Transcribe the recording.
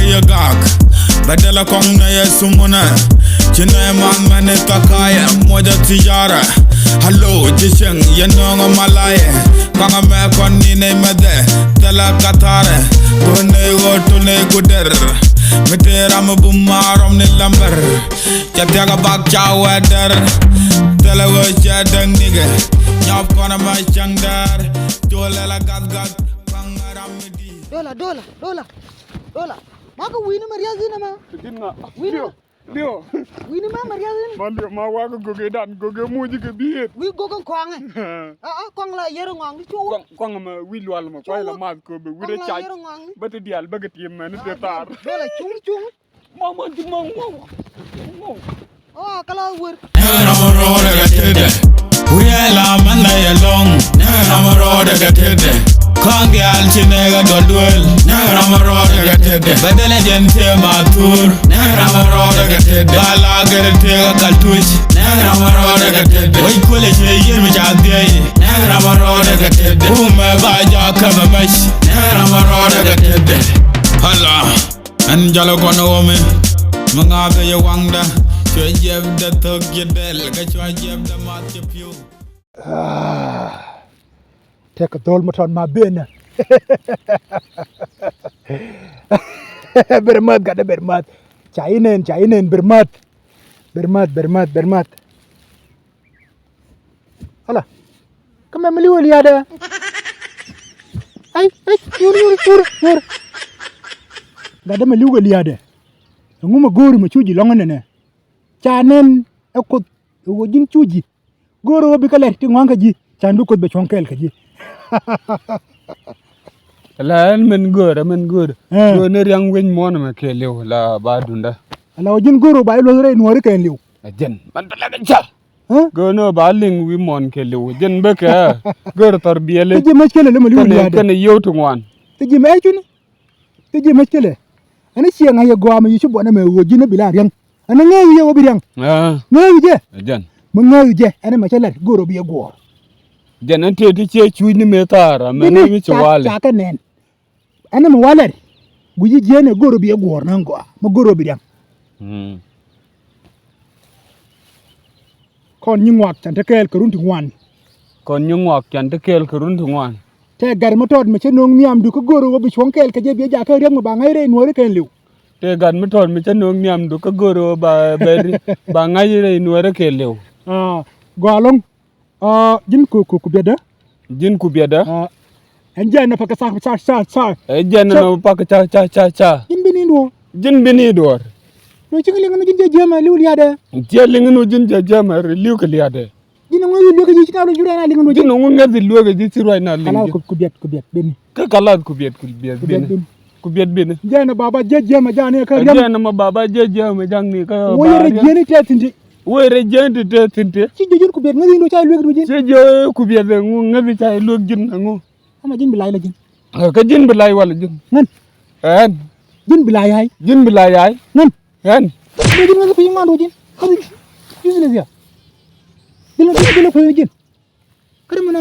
ya gak badala kong na ya sumuna chine man mane takaya moja tijara hello jisheng yanonga malaye kanga me kon ni ne mede tela katare tone go tone guder metera mo bumarom ni lamber jatiaga bak chaweder tela go jadang nige nyap kona ma changdar jole la gat pangaram midi dola maka wini maria zina ma Dinna. Leo. wini ma maria zina Man ma waga goge dan goge muji ke biet. wi gogon kwang kwang la yero ngong chu Kwang ma wi lwal ma kwai la ma ko be wi de chai. Bete dial baget yem man de tar. dola chung Ma di ma. oh kala wur Never am a road I got it. We all am and I along. Never am a road I got it. Can't get all chinega do duel. Never am a road I got it. But the legend say my tour. Never am a road I got it. Bala get it take a cartouche. Never am a road I got it. We call it a year which I day. Never am a road I got it. Who me buy your cover mesh. Never am a road I got it. Hala. And jalo kono woman. Mangabe ya wangda. Choi jeb da tok jedel. Ka choi jeb da mat je piu. Take a dol moton ma bena. Bermat gada bermat. Chainen bermat. Bermat. Hala. Kamu melihat lihat ada. Ay, yur. Gada melihat lihat ada. Nguma gori macuji longan ne. Chanen ekot wojin cuji. Goro bi kaler ti ngwanka ji. Chandu kot be chonkel ka ji. La men good. Do ne yang wen mon ma ke lew la ba dunda. Ala wajin goro ba ilo re nuari ka liu. Jen man bala ga cha. Go no ba ling wi mon ke lew jen be ka. Gor tarbiyale. Tiji mashkele le maliu liya Kan yotu ngwan. Tiji mai chuni. Tiji mashkele. Ani siya nga ye gwa ma yishu bona me wajin bila riang. Ana ngai ye obiriang. Ngai je. Jen. Mengai je. Ana mashkele goro bi go. Jen an te ce chuy ni me tara me ne mi chwale. Ka nen. Ana mo wale. Guji je ne goro bi go nan go. Ma goro bi riang. Kon nyingwak tante kel kurun tingwan. Kon nyungwak kan te kel kurun tungwan. Te gar matod me chenong miam du ko goro wo bi chwon kel ka je bi ja ka riang ma ba ngai re nuari ka liu. Te gan mi ton mi chanong niam du ka goro ba beri ba ngai re nuere ke lew. Gwalong. Jin ku biada. Jin ku biada. Enja na paka sa. Jen no pak cha. Jin bini do. Jin bini dor. No chingali ngam jin je ma liu liada. Jeling no jin jama liu ke liade. Jin ngi lu ke ji ka lu jura na lingu Jin no ngadi lu ke ji sirwai na kala lingu. ku biat bini. Ka kala ku biet bini. Ku biet bini. Jana baba je ma jane ka Jen ma baba je ma jang ni ka. Wo yere jeni te tindi. Were jende te tinte. Ci jojun ku biat ngi no chay lu jin. Se je ku biet ngadi chay lu jin ngu. Ama jin bilay la jin. Ka jin bilay wala jin. Ngan. Jin bilay hay. Jin bilay ay. Ngan. Jin ngi ko yimando jin. Kamu useless ya. Dilo ko jin. Kada mo na